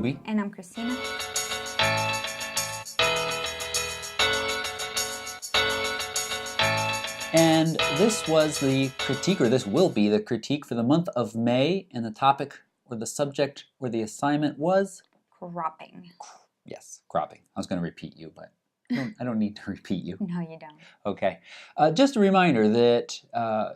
Toby. And I'm Christina. And this was the critique, or this will be the critique for the month of May, and the topic or the subject or the assignment was? Cropping. Yes, cropping. I was going to repeat you, but I don't need to repeat you. No, you don't. Okay. Just a reminder that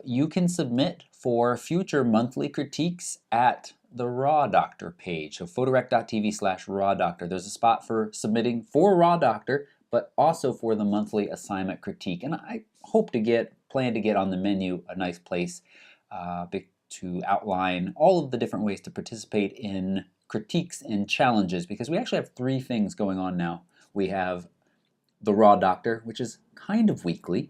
you can submit for future monthly critiques at the Raw Doctor page. So photorec.tv/Raw Doctor. There's a spot for submitting for Raw Doctor, but also for the monthly assignment critique. And I hope to plan to get on the menu a nice place to outline all of the different ways to participate in critiques and challenges, because we actually have 3 things going on now. We have the Raw Doctor, which is kind of weekly.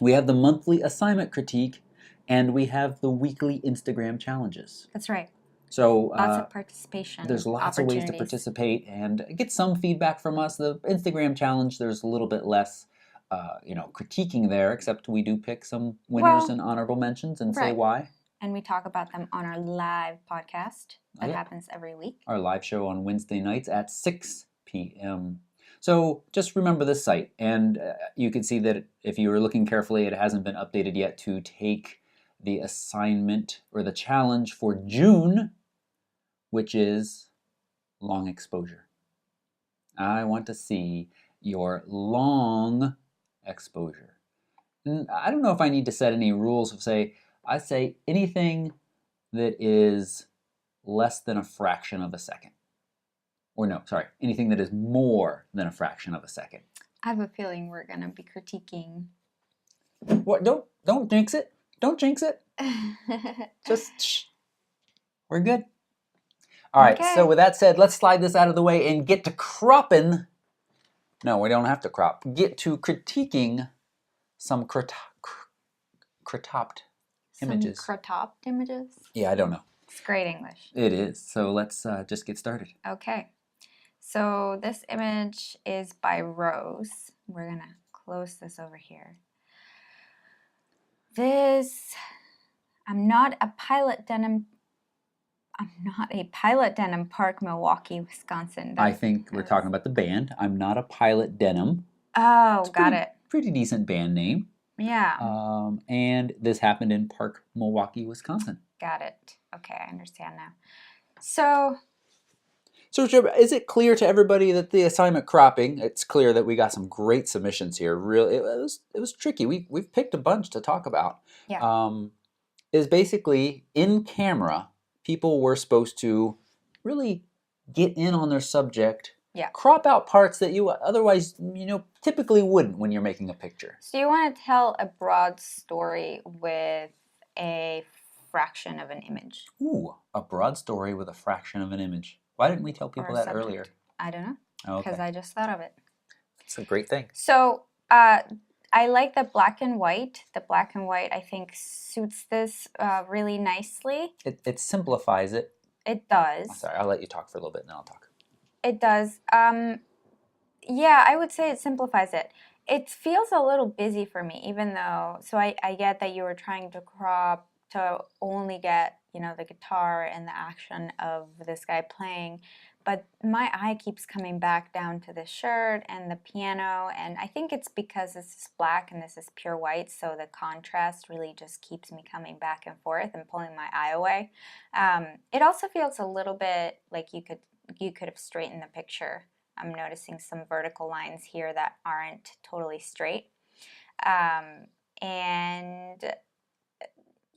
We have the monthly assignment critique, and we have the weekly Instagram challenges. That's right. So lots of participation. There's lots of ways to participate and get some feedback from us. The Instagram challenge, there's a little bit less, critiquing there, except we do pick some winners and honorable mentions and say why. And we talk about them on our live podcast that happens every week. Our live show on Wednesday nights at 6 p.m. So just remember this site, and you can see that if you were looking carefully, it hasn't been updated yet to take the assignment or the challenge for June, which is long exposure. I want to see your long exposure. And I don't know if I need to set any rules of I say anything that is less than a fraction of a second. Or no, sorry, anything that is more than a fraction of a second. I have a feeling we're going to be critiquing. What? Don't jinx it. Don't jinx it. Just we're good. All right, so with that said, let's slide this out of the way and get to cropping. No, we don't have to crop. Get to critiquing some cropped images. Some cropped images? Yeah, I don't know. It's great English. It is. So let's just get started. Okay. So this image is by Rose. We're going to close this over here. I'm not a pilot denim Park, Milwaukee, Wisconsin. I think we're talking about the band. I'm Not a Pilot Denim. Oh, got it. Pretty decent band name. Yeah. And this happened in Park, Milwaukee, Wisconsin. Got it. Okay, I understand now. So is it clear to everybody that the assignment cropping, it's clear that we got some great submissions here. Really, it was tricky. We've picked a bunch to talk about. Yeah. Is basically in camera, people were supposed to really get in on their subject. Yeah. Crop out parts that you otherwise, typically wouldn't when you're making a picture. So you want to tell a broad story with a fraction of an image. Ooh, a broad story with a fraction of an image. Why didn't we tell people that earlier? I don't know. Because I just thought of it. It's a great thing. So I like the black and white. The black and white, I think, suits this really nicely. It simplifies it. It does. I'm sorry, I'll let you talk for a little bit and then I'll talk. It does. Yeah, I would say it simplifies it. It feels a little busy for me, even though, so I get that you were trying to crop to only get, the guitar and the action of this guy playing. But my eye keeps coming back down to the shirt and the piano, and I think it's because this is black and this is pure white, so the contrast really just keeps me coming back and forth and pulling my eye away. It also feels a little bit like you could have straightened the picture. I'm noticing some vertical lines here that aren't totally straight. And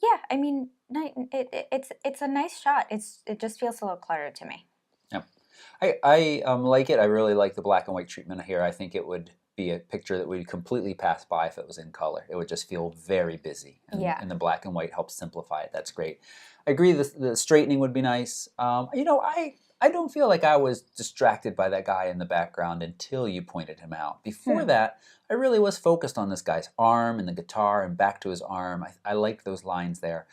yeah, I mean, it's a nice shot. It just feels a little cluttered to me. Yep. I like it. I really like the black and white treatment here. I think it would be a picture that would completely pass by if it was in color. It would just feel very busy. And the black and white helps simplify it. That's great. I agree the straightening would be nice. I don't feel like I was distracted by that guy in the background until you pointed him out. Before that, I really was focused on this guy's arm and the guitar and back to his arm. I liked those lines there.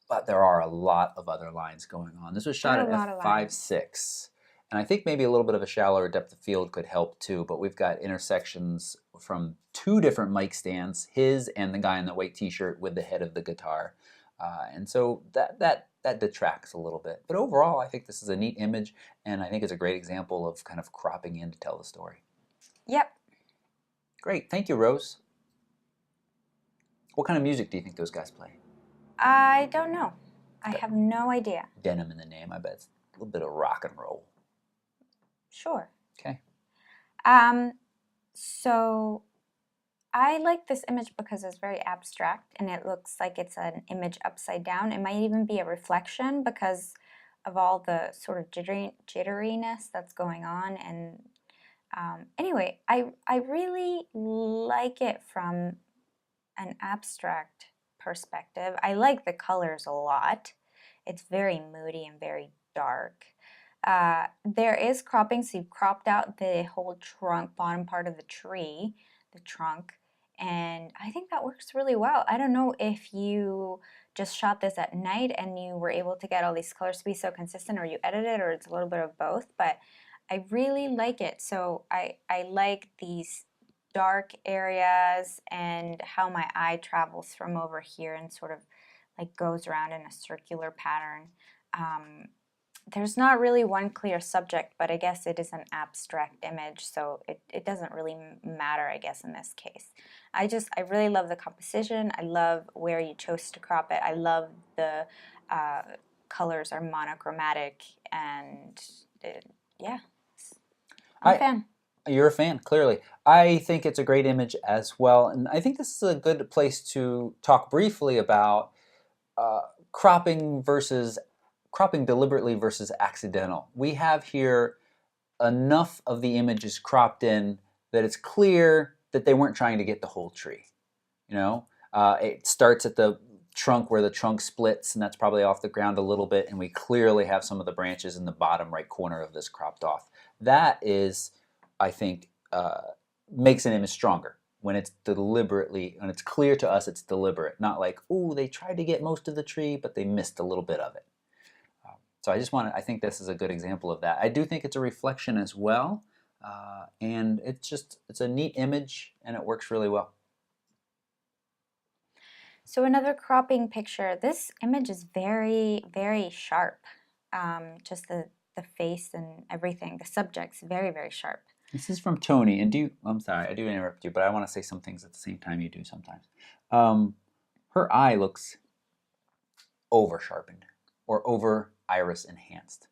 But there are a lot of other lines going on. This was shot at f5.6. And I think maybe a little bit of a shallower depth of field could help too. But we've got intersections from 2 different mic stands, his and the guy in the white t-shirt with the head of the guitar. And so that detracts a little bit. But overall, I think this is a neat image, and I think it's a great example of kind of cropping in to tell the story. Yep. Great, thank you, Rose. What kind of music do you think those guys play? I don't know. I have no idea. Denim in the name, I bet it's a little bit of rock and roll. Sure. Okay. So I like this image because it's very abstract and it looks like it's an image upside down. It might even be a reflection because of all the sort of jitteriness that's going on. And anyway, I really like it from an abstract perspective. I like the colors a lot. It's very moody and very dark. There is cropping, so you've cropped out the whole trunk, bottom part of the tree, the trunk, and I think that works really well. I don't know if you just shot this at night and you were able to get all these colors to be so consistent, or you edited, or it's a little bit of both, but I really like it. So I like these dark areas and how my eye travels from over here and sort of like goes around in a circular pattern. There's not really one clear subject, but I guess it is an abstract image, so it doesn't really matter, I guess, in this case. I really love the composition. I love where you chose to crop it. I love the colors are monochromatic, and yeah, I'm a fan. You're a fan, clearly. I think it's a great image as well, and I think this is a good place to talk briefly about uh, cropping deliberately versus accidental. We have here enough of the images cropped in that it's clear that they weren't trying to get the whole tree. You know, it starts at the trunk where the trunk splits, and that's probably off the ground a little bit, and we clearly have some of the branches in the bottom right corner of this cropped off. That is, I think, makes an image stronger when it's clear to us it's deliberate, not like, ooh, they tried to get most of the tree, but they missed a little bit of it. So I think this is a good example of that. I do think it's a reflection as well, and it's a neat image, and it works really well. So another cropping picture. This image is very, very sharp. Just the face and everything. The subject's very, very sharp. This is from Tony, and I'm sorry, I do interrupt you, but I want to say some things at the same time you do sometimes. Her eye looks over sharpened or over iris enhanced.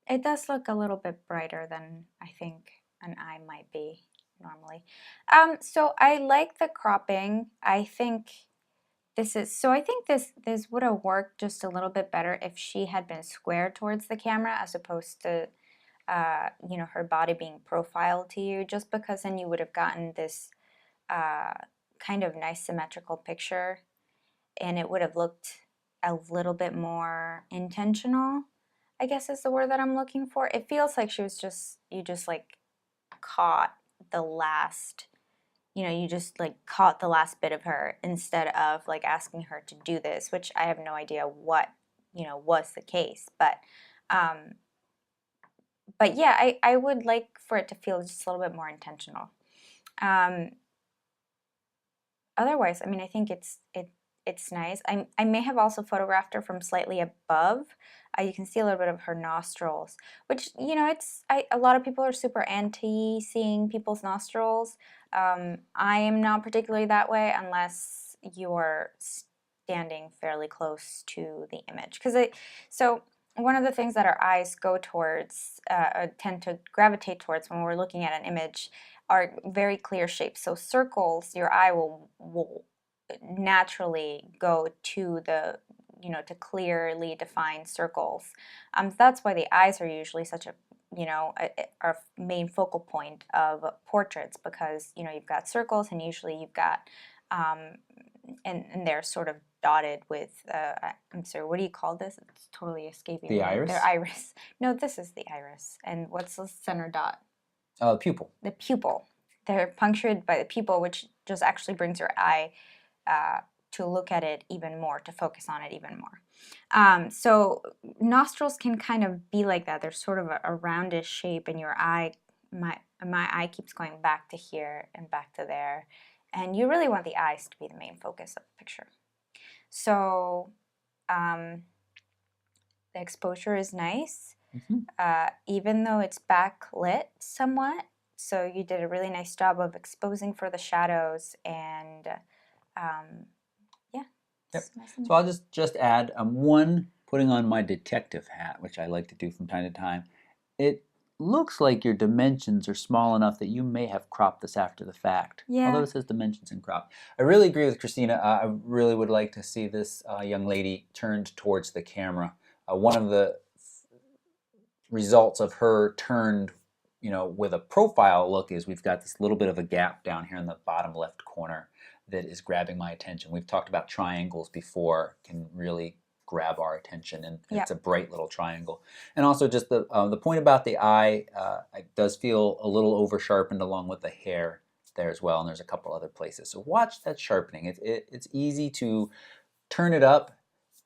It does look a little bit brighter than I think an eye might be normally. So I like the cropping. I think this would have worked just a little bit better if she had been square towards the camera as opposed to her body being profiled to you, just because then you would have gotten this kind of nice symmetrical picture and it would have looked a little bit more intentional, I guess is the word that I'm looking for. It feels like you just like caught the last, you just like caught the last bit of her instead of like asking her to do this, which I have no idea what, was the case. But yeah, I would like for it to feel just a little bit more intentional. Otherwise, I mean, I think it's nice. I may have also photographed her from slightly above. You can see a little bit of her nostrils, which, a lot of people are super anti seeing people's nostrils. I am not particularly that way unless you're standing fairly close to the image. So one of the things that our eyes go towards, or tend to gravitate towards when we're looking at an image are very clear shapes. So circles, your eye will naturally go to to clearly defined circles. That's why the eyes are usually such our main focal point of portraits, because you've got circles and usually you've got and they're sort of dotted with I'm sorry, what do you call this? It's totally escaping me. The iris? Their iris. No, this is the iris. And what's the center dot? Pupil. The pupil. They're punctured by the pupil, which just actually brings your eye to look at it even more, to focus on it even more. So nostrils can kind of be like that. They're sort of a roundish shape, and your eye, my eye keeps going back to here and back to there. And you really want the eyes to be the main focus of the picture. So the exposure is nice, even though it's backlit somewhat. So you did a really nice job of exposing for the shadows, and yeah, Yep. it's nice So I'll just add one, putting on my detective hat, which I like to do from time to time. It looks like your dimensions are small enough that you may have cropped this after the fact. Although Yeah. it says dimensions and crop. I really agree with Christina. I really would like to see this young lady turned towards the camera. One of the results of her turned, with a profile look is we've got this little bit of a gap down here in the bottom left corner that is grabbing my attention. We've talked about triangles before, can really grab our attention, and Yeah. it's a bright little triangle. And also just the point about the eye, it does feel a little over sharpened along with the hair there as well, and there's a couple other places. So watch that sharpening. It's easy to turn it up,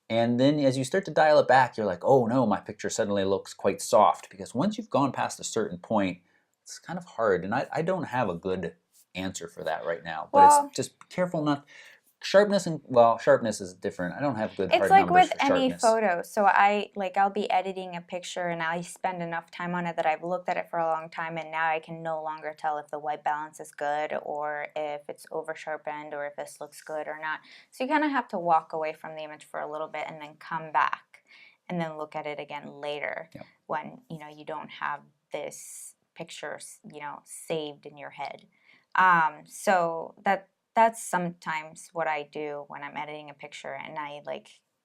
and then as you start to dial it back, you're like, oh no, my picture suddenly looks quite soft. Because once you've gone past a certain point, it's kind of hard. And I don't have a good answer for that right now. But Well, it's just careful not. Sharpness is different. I don't have good it's hard like numbers with for any sharpness. photo. So I'll be editing a picture and I spend enough time on it that I've looked at it for a long time, and now I can no longer tell if the white balance is good or if it's over sharpened or if this looks good or not. So you kind of have to walk away from the image for a little bit and then come back and then look at it again later. Yep. When you don't have this picture saved in your head. So that's sometimes what I do when I'm editing a picture, and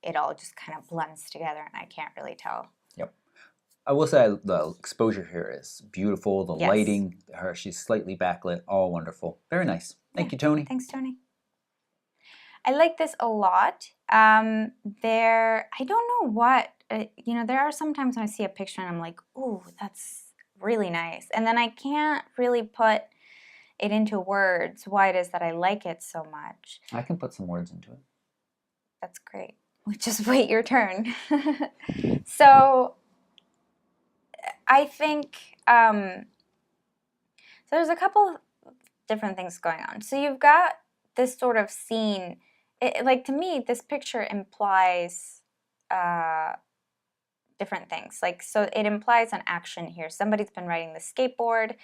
it all just kind of blends together and I can't really tell. Yep. I will say the exposure here is beautiful. The Yes. lighting, she's slightly backlit, all wonderful. Very nice. Thank you, Tony. Thanks, Tony. I like this a lot. I don't know what, there are sometimes when I see a picture and I'm like, ooh, that's really nice. And then I can't really put it into words why it is that I like it so much. I can put some words into it. That's great. Just wait your turn. So I think so there's a couple of different things going on. So you've got this sort of scene. To me, this picture implies different things. So it implies an action here. Somebody's been riding the skateboard.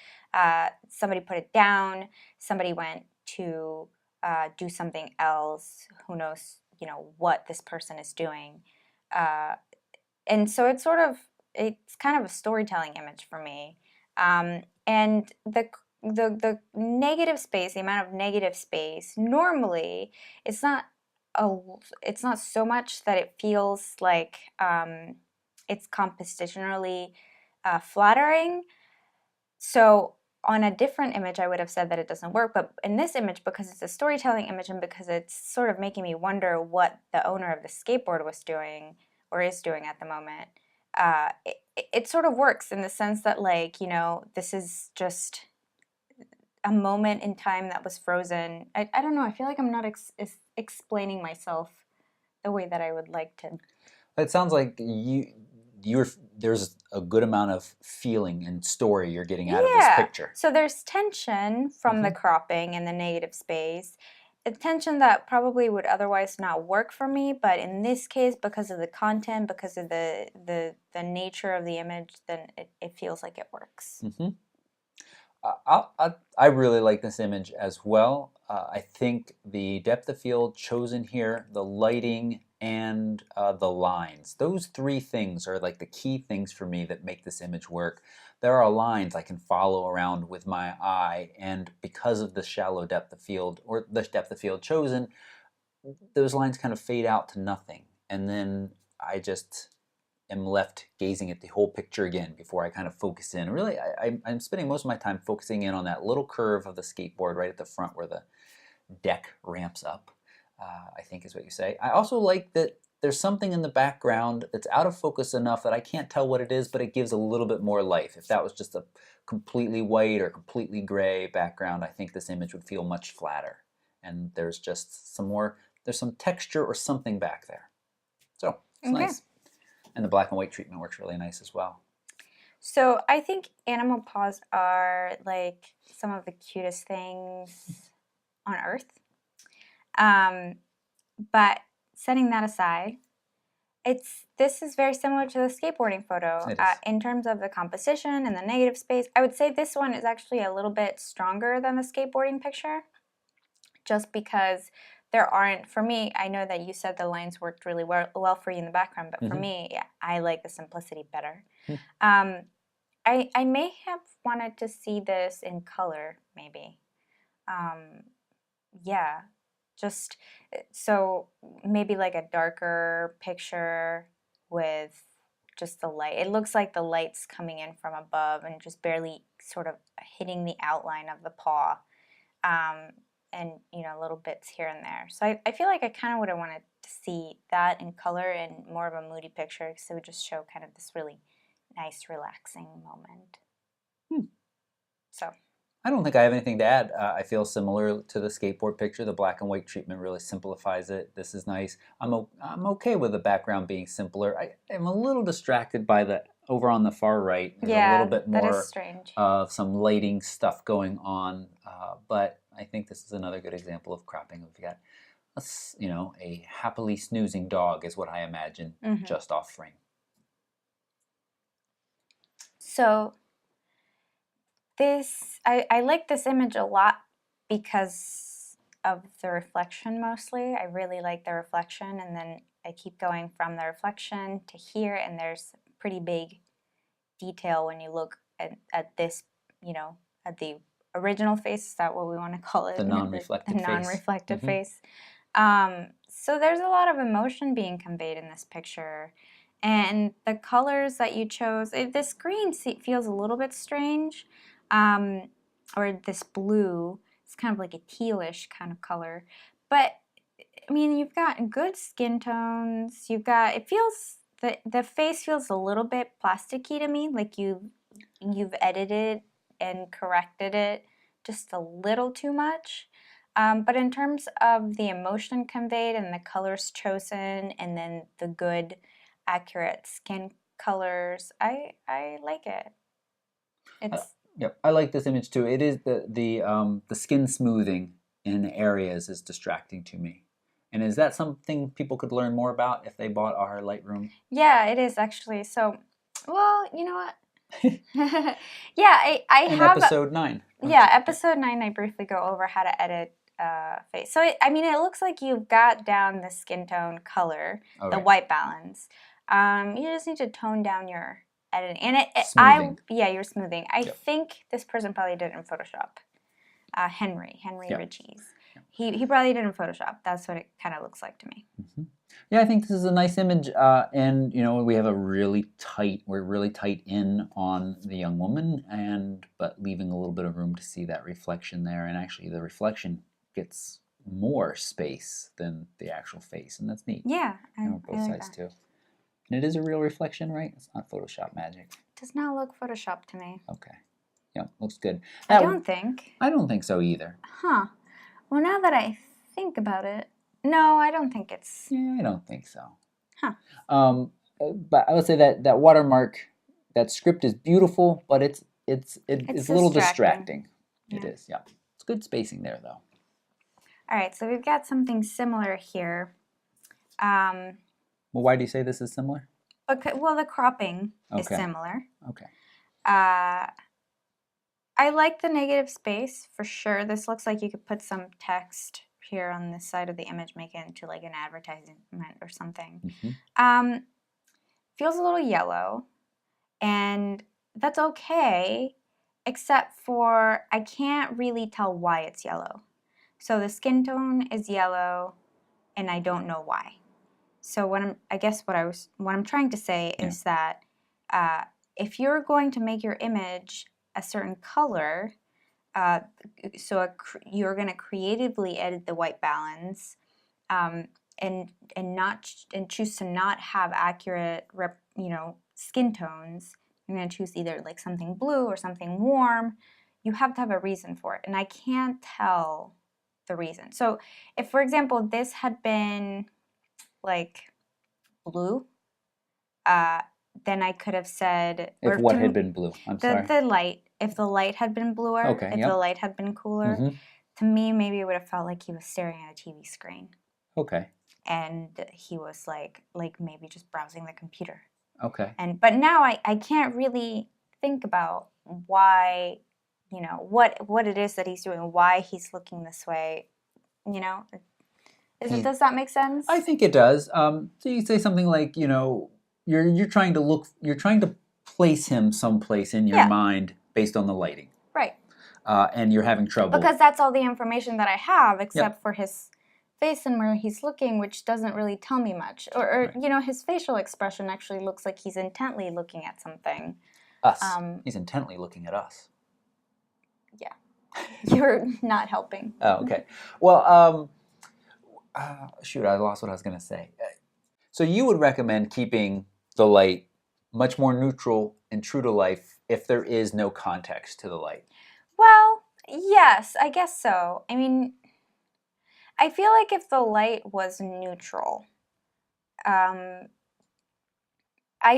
Somebody put it down. Somebody went to do something else. Who knows, what this person is doing. And so it's kind of a storytelling image for me. And the negative space, the amount of negative space, normally it's not so much that it feels like it's compositionally flattering. So on a different image, I would have said that it doesn't work. But in this image, because it's a storytelling image and because it's sort of making me wonder what the owner of the skateboard was doing or is doing at the moment, it sort of works in the sense that, this is just a moment in time that was frozen. I don't know. I feel like I'm not explaining myself the way that I would like to. It sounds like there's a good amount of feeling and story you're getting out of this picture. So there's tension from the cropping and the negative space. A tension that probably would otherwise not work for me, but in this case, because of the content, because of the nature of the image, then it feels like it works. Mm-hmm. I really like this image as well. I think the depth of field chosen here, the lighting, and the lines. Those three things are like the key things for me that make this image work. There are lines I can follow around with my eye, and because of the shallow depth of field, or the depth of field chosen, those lines kind of fade out to nothing. And then I just am left gazing at the whole picture again before I kind of focus in. Really, I'm spending most of my time focusing in on that little curve of the skateboard right at the front where the deck ramps up, I think is what you say. I also like that there's something in the background that's out of focus enough that I can't tell what it is, but it gives a little bit more life. If that was just a completely white or completely gray background, I think this image would feel much flatter. And there's just there's some texture or something back there. So, it's nice. And the black and white treatment works really nice as well. So I think animal paws are like some of the cutest things on earth. But setting that aside, this is very similar to the skateboarding photo. It is. In terms of the composition and the negative space, I would say this one is actually a little bit stronger than the skateboarding picture, just because there aren't, for me, I know that you said the lines worked really well for you in the background, but for me, yeah, I like the simplicity better. I may have wanted to see this in color, maybe. Yeah, just so maybe like a darker picture with just the light. It looks like the light's coming in from above and just barely sort of hitting the outline of the paw. And, you know, little bits here and there. So I feel like I kind of would have wanted to see that in color and more of a moody picture, because it would just show kind of this really nice, relaxing moment. So I don't think I have anything to add. I feel similar to the skateboard picture. The black and white treatment really simplifies it. This is nice. I'm okay with the background being simpler. I am a little distracted by the, over on the far right, there's a little bit that more is strange. of some lighting stuff going on. But I think this is another good example of cropping. We've got, you know, a happily snoozing dog is what I imagine, just off frame. So this, I like this image a lot because of the reflection mostly. I really like the reflection, and then I keep going from the reflection to here, and there's pretty big detail when you look at this, you know, at the original face. Is that what we want to call it? The non-reflective face. The non-reflective face. So there's a lot of emotion being conveyed in this picture. And the colors that you chose, this green feels a little bit strange, or this blue. It's kind of like a tealish kind of color. But, I mean, you've got good skin tones. You've got, it feels, the face feels a little bit plasticky to me, like you've edited and corrected it just a little too much. But in terms of the emotion conveyed and the colors chosen, and then the good, accurate skin colors, I like it. It's yep, I like this image too. It is the skin smoothing in areas is distracting to me. And is that something people could learn more about if they bought our Lightroom? Yeah, it is actually. So, well, you know what? Yeah, I in have episode 9. Yeah, episode 9. I briefly go over how to edit face. So I mean, it looks like you've got down the skin tone color, the white balance. You just need to tone down your editing, and smoothing. You're smoothing. I think this person probably did it in Photoshop. Henry Ritchie's. He probably did it in Photoshop. That's what it kind of looks like to me. Yeah, I think this is a nice image, and you know, we have we're really tight in on the young woman, but leaving a little bit of room to see that reflection there, and actually the reflection gets more space than the actual face, and that's neat. Yeah, both sides too. And it is a real reflection, right? It's not Photoshop magic. It does not look Photoshop to me. Okay. Yeah, looks good. I don't think. I don't think so either. Huh. Well, now that I think about it, no, I don't think it's... Yeah, I don't think so. Huh. But I would say that watermark, that script is beautiful, but it's a little distracting. Yeah. It is, yeah. It's good spacing there, though. All right, so we've got something similar here. Well, why do you say this is similar? Okay, well, the cropping is similar. Okay. I like the negative space for sure. This looks like you could put some text here on this side of the image, make it into like an advertisement or something. Feels a little yellow, and that's okay, except for I can't really tell why it's yellow. So the skin tone is yellow, and I don't know why. So what I'm trying to say is that if you're going to make your image a certain color, you're going to creatively edit the white balance, and choose to not have accurate skin tones. You're going to choose either like something blue or something warm. You have to have a reason for it, and I can't tell the reason. So if, for example, this had been like blue, then I could have said... If what had been blue? I'm sorry. The light. If the light had been bluer, the light had been cooler, to me, maybe it would have felt like he was staring at a TV screen. Okay. and he was like maybe just browsing the computer. Okay. But now I can't really think about why, what it is that he's doing, why he's looking this way. Does that make sense? I think it does. So you say something like, you're trying to place him someplace in your mind based on the lighting. Right. And you're having trouble. Because that's all the information that I have, except for his face and where he's looking, which doesn't really tell me much. Or his facial expression actually looks like he's intently looking at something. Us. He's intently looking at us. Yeah. You're not helping. Oh, okay. Well, shoot, I lost what I was going to say. So you would recommend keeping the light much more neutral and true to life if there is no context to the light? Well, yes, I guess so. I mean, I feel like if the light was neutral, I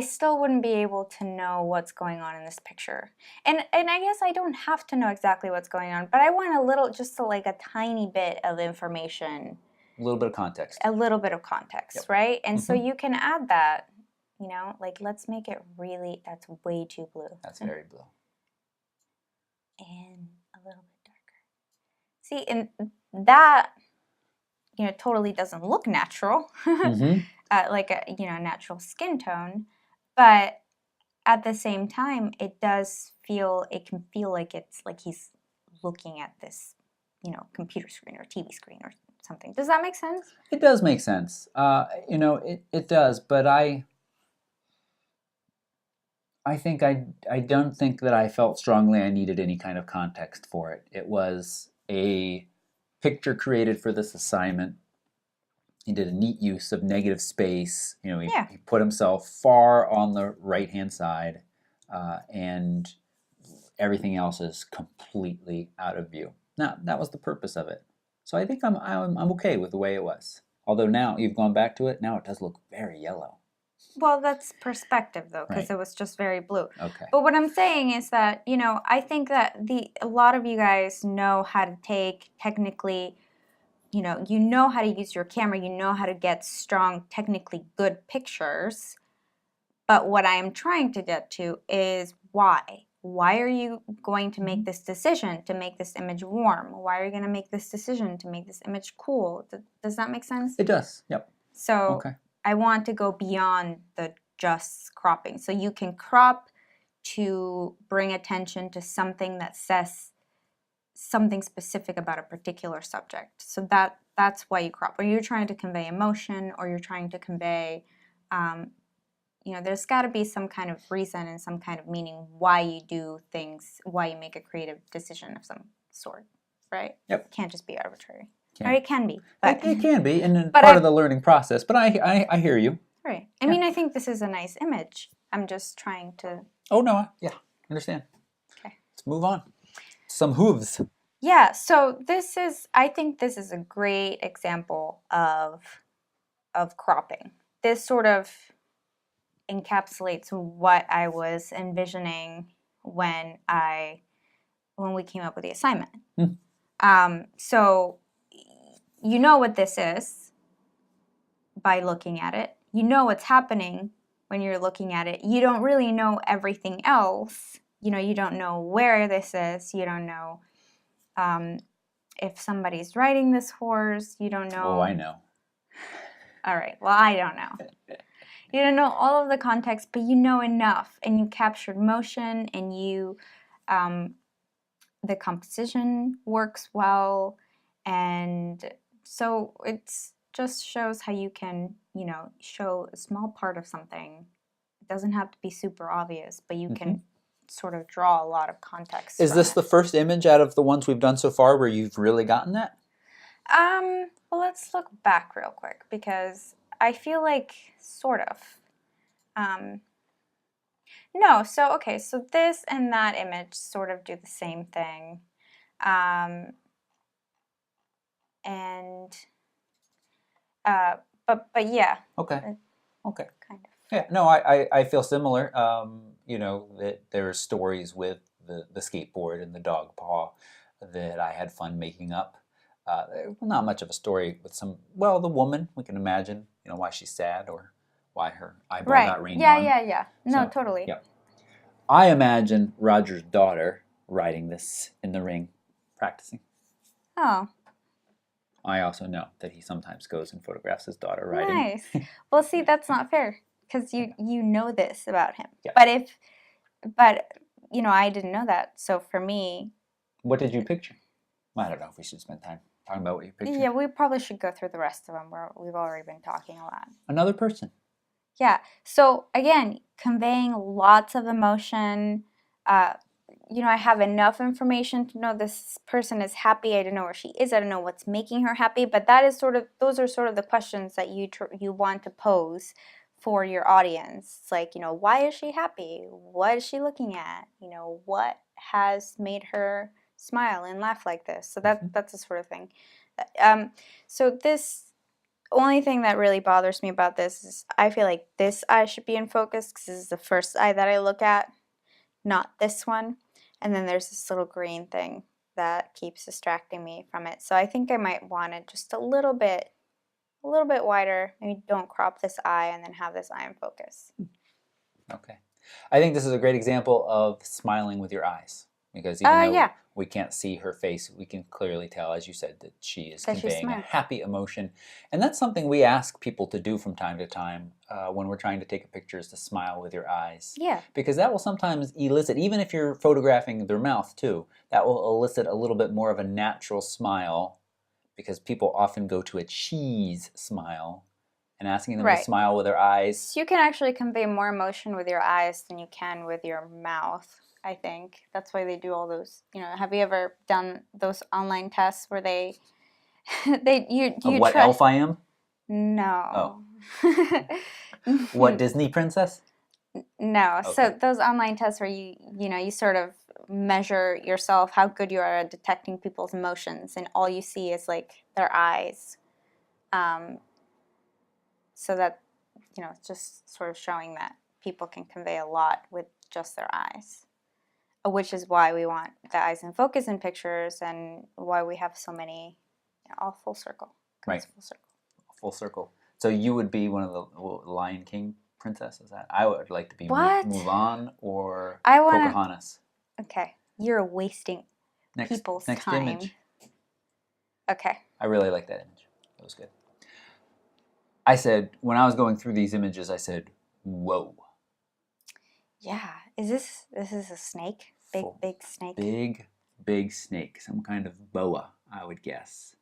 still wouldn't be able to know what's going on in this picture. And I guess I don't have to know exactly what's going on, but I want a tiny bit of information. A little bit of context. A little bit of context, right? And so you can add that, let's make it really, that's way too blue. That's very blue. And a little bit darker. See, and that, totally doesn't look natural, like a, natural skin tone, but at the same time, it can feel like it's like he's looking at this, computer screen or TV screen or something. Does that make sense? It does make sense. It does, but I don't think that I felt strongly I needed any kind of context for it. It was a picture created for this assignment. He did a neat use of negative space. He put himself far on the right-hand side, and everything else is completely out of view. Now, that was the purpose of it. So I think I'm okay with the way it was. Although now you've gone back to it, now it does look very yellow. Well, that's perspective, though, because it was just very blue. Okay. But what I'm saying is that, I think that a lot of you guys know how to take technically, you know how to use your camera, you know how to get strong, technically good pictures. But what I am trying to get to is why. Why are you going to make this decision to make this image warm? Why are you going to make this decision to make this image cool? Does that make sense? It does, yep. So I want to go beyond the just cropping. So you can crop to bring attention to something that says something specific about a particular subject. So that's why you crop. Or you're trying to convey emotion, or you're trying to convey, there's got to be some kind of reason and some kind of meaning why you do things, why you make a creative decision of some sort, right? Yep. It can't just be arbitrary. Or it can be. But it can be, and part of the learning process. But I hear you. Right. I mean, I think this is a nice image. I'm just trying to... Oh, no. Yeah. Understand. Okay. Let's move on. Some hooves. Yeah. So I think this is a great example of cropping. This sort of encapsulates what I was envisioning when we came up with the assignment. So you know what this is by looking at it. You know what's happening when you're looking at it. You don't really know everything else. You don't know where this is. You don't know if somebody's riding this horse. You don't know. Oh, I know. All right. Well, I don't know. You don't know all of the context, but you know enough, and you captured motion, and the composition works well, and so it's just shows how you can, show a small part of something. It doesn't have to be super obvious, but you can sort of draw a lot of context. Is this the first image out of the ones we've done so far where you've really gotten that? Well, let's look back real quick, because I feel like sort of. No, so this and that image sort of do the same thing. But yeah. Okay. Kind of. Yeah, no, I feel similar. That there are stories with the skateboard and the dog paw that I had fun making up. Not much of a story with the woman, we can imagine, why she's sad or why her eyeball got rained on. Yeah. No, So, totally. yeah. I imagine Roger's daughter riding this in the ring, practicing. Oh. I also know that he sometimes goes and photographs his daughter riding. Nice. Well, see, that's not fair because you know this about him. Yeah. But I didn't know that. So for me, what did you picture? I don't know if we should spend time talking about what you pictured. Yeah, we probably should go through the rest of them where we've already been talking a lot. Another person. Yeah. So again, conveying lots of emotion. I have enough information to know this person is happy. I don't know where she is. I don't know what's making her happy. But those are sort of the questions that you want to pose for your audience. It's like, why is she happy? What is she looking at? What has made her smile and laugh like this? So that's the sort of thing. So this only thing that really bothers me about this is I feel like this eye should be in focus because this is the first eye that I look at, not this one. And then there's this little green thing that keeps distracting me from it. So I think I might want it just a little bit wider. Maybe don't crop this eye and then have this eye in focus. Okay. I think this is a great example of smiling with your eyes. Because even though we can't see her face, we can clearly tell, as you said, that she is conveying a happy emotion. And that's something we ask people to do from time to time when we're trying to take a picture, is to smile with your eyes. Yeah. Because that will sometimes elicit, even if you're photographing their mouth too, that will elicit a little bit more of a natural smile, because people often go to a cheese smile. And asking them to smile with their eyes. So you can actually convey more emotion with your eyes than you can with your mouth. I think that's why they do all those. Have you ever done those online tests where what elf I am? No. Oh. What Disney princess? No. Okay. So those online tests where you sort of measure yourself, how good you are at detecting people's emotions, and all you see is like their eyes. So that it's just sort of showing that people can convey a lot with just their eyes. Which is why we want the eyes in focus in pictures, and why we have so many, all full circle. Right. Full circle. Full circle. So you would be one of the Lion King princesses? I would like to be Mulan or Pocahontas. Okay. You're wasting people's next time. Image. Okay. I really like that image. That was good. I said, when I was going through these images, I said, whoa. Yeah. Is this a snake? Big snake? Big snake. Some kind of boa, I would guess.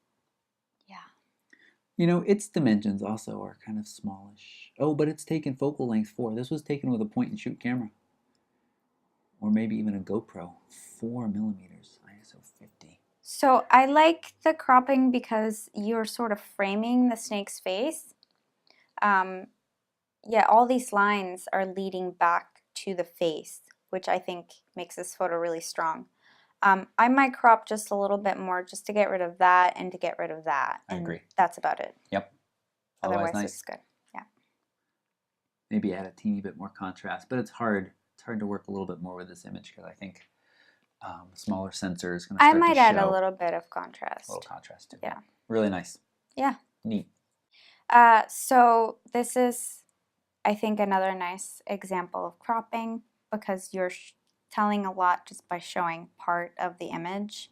Yeah. Its dimensions also are kind of smallish. Oh, but it's taken focal length 4. This was taken with a point and shoot camera. Or maybe even a GoPro. 4 millimeters, ISO 50. So I like the cropping because you're sort of framing the snake's face. All these lines are leading back to the face, which I think makes this photo really strong. I might crop just a little bit more just to get rid of that and to get rid of that. I agree. That's about it. Yep. Otherwise nice. It's good. Yeah. Maybe add a teeny bit more contrast, but it's hard. It's hard to work a little bit more with this image because I think smaller sensor is going to start to show. I might add a little bit of contrast. A little contrast too. Yeah. Really nice. Yeah. Neat. So this is, I think, another nice example of cropping because you're telling a lot just by showing part of the image.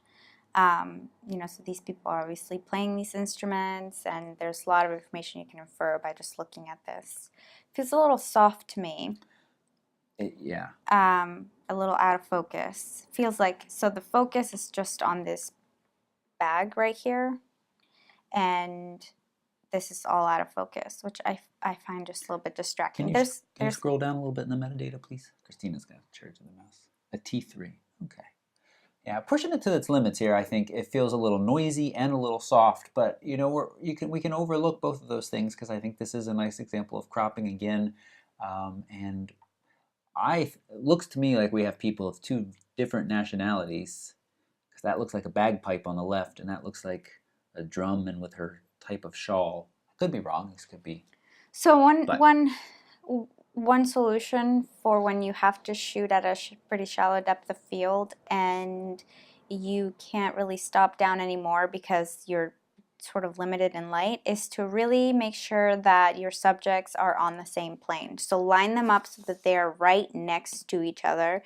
So these people are obviously playing these instruments, and there's a lot of information you can infer by just looking at this. It feels a little soft to me. Yeah. A little out of focus. Feels like, so the focus is just on this bag right here, and this is all out of focus, which I find just a little bit distracting. Can you scroll down a little bit in the metadata, please? Christina's got charge of the mouse. A T3. Okay. Yeah, pushing it to its limits here, I think it feels a little noisy and a little soft, but we can overlook both of those things because I think this is a nice example of cropping again, and it looks to me like we have people of 2 different nationalities, because that looks like a bagpipe on the left, and that looks like a drum and with her type of shawl. I could be wrong. This could be. So one solution for when you have to shoot at a pretty shallow depth of field and you can't really stop down anymore because you're sort of limited in light, is to really make sure that your subjects are on the same plane. So line them up so that they are right next to each other,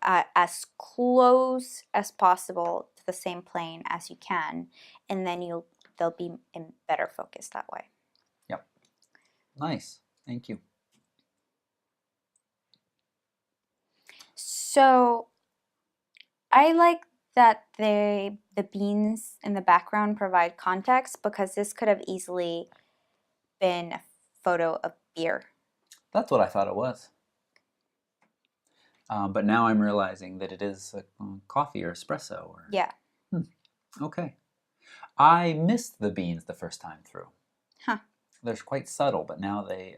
as close as possible to the same plane as you can, and then they'll be in better focus that way. Yep. Nice. Thank you. So I like that the beans in the background provide context, because this could have easily been a photo of beer. That's what I thought it was. But now I'm realizing that it is coffee or espresso. Or... Yeah. Okay. I missed the beans the first time through. Huh. They're quite subtle, but now they...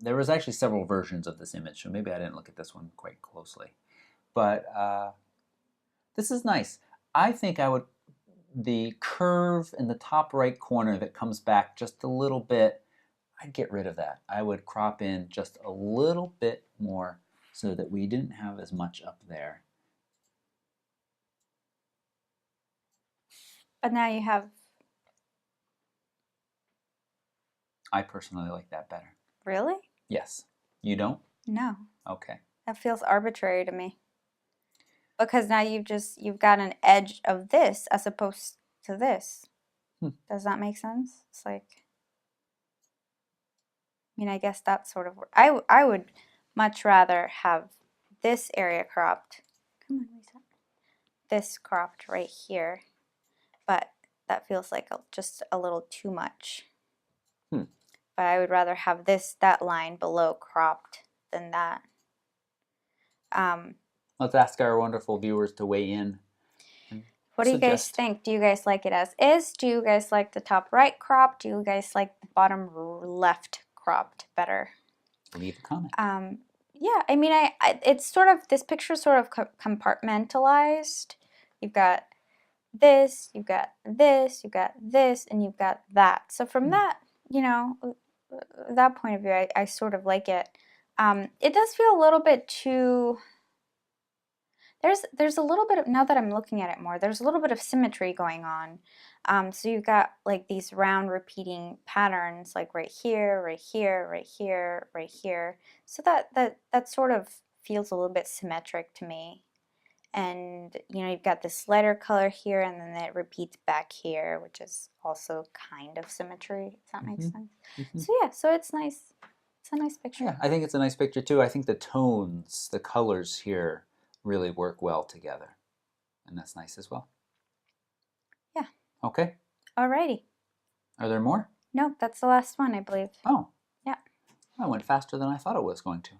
there was actually several versions of this image, so maybe I didn't look at this one quite closely. But this is nice. I think I would... The curve in the top right corner that comes back just a little bit, I'd get rid of that. I would crop in just a little bit more so that we didn't have as much up there. But now you have... I personally like that better. Really? Yes. You don't? No. Okay. That feels arbitrary to me. Because now you've got an edge of this as opposed to this. Does that make sense? It's like... I mean, I guess that's sort of... I would much rather have this area cropped. Come on, Lisa. This cropped right here. But that feels like just a little too much. But I would rather have that line below cropped than that. Let's ask our wonderful viewers to weigh in. What do you guys think? Do you guys like it as is? Do you guys like the top right cropped? Do you guys like the bottom left cropped better? Leave a comment. Yeah, I mean, it's sort of, this picture is sort of compartmentalized. You've got this, you've got this, you've got this, and you've got that. So from that, that point of view, I sort of like it. It does feel a little bit too... There's a little bit of, now that I'm looking at it more, there's a little bit of symmetry going on. So you've got like these round repeating patterns, like right here, right here, right here, right here. So that sort of feels a little bit symmetric to me. And you've got this lighter color here, and then it repeats back here, which is also kind of symmetry, if that makes sense. So yeah, so it's nice. It's a nice picture. Yeah, I think it's a nice picture too. I think the tones, the colors here really work well together. And that's nice as well. Yeah. Okay. Alrighty. Are there more? Nope, that's the last one, I believe. Oh. Yeah. I went faster than I thought it was going to.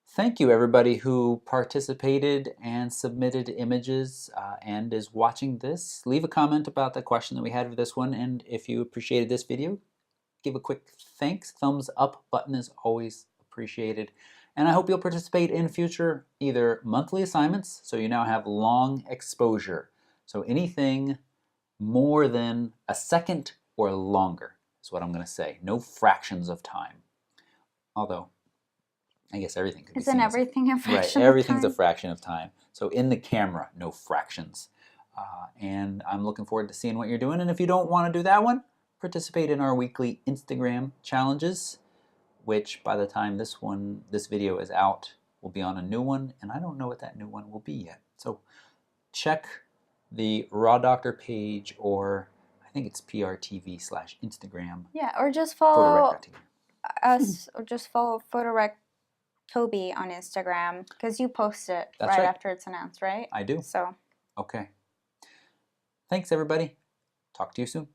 Thank you, everybody who participated and submitted images and is watching this. Leave a comment about the question that we had for this one, and if you appreciated this video, give a quick thanks. Thumbs up button is always appreciated. And I hope you'll participate in future either monthly assignments, so you now have long exposure. So anything more than a second or longer is what I'm going to say. No fractions of time. Although, I guess everything could be seen. Isn't everything a fraction of time? Right, everything's a fraction of time. So in the camera, no fractions. And I'm looking forward to seeing what you're doing. And if you don't want to do that one, participate in our weekly Instagram challenges, which by the time this video is out, will be on a new one, and I don't know what that new one will be yet. So check the Raw Doctor page, or I think it's PRTV/Instagram. Yeah, or just follow Photorec.tv. us, or just follow Photorec Toby on Instagram, because you post it right after it's announced, right? I do. So. Okay. Thanks, everybody. Talk to you soon.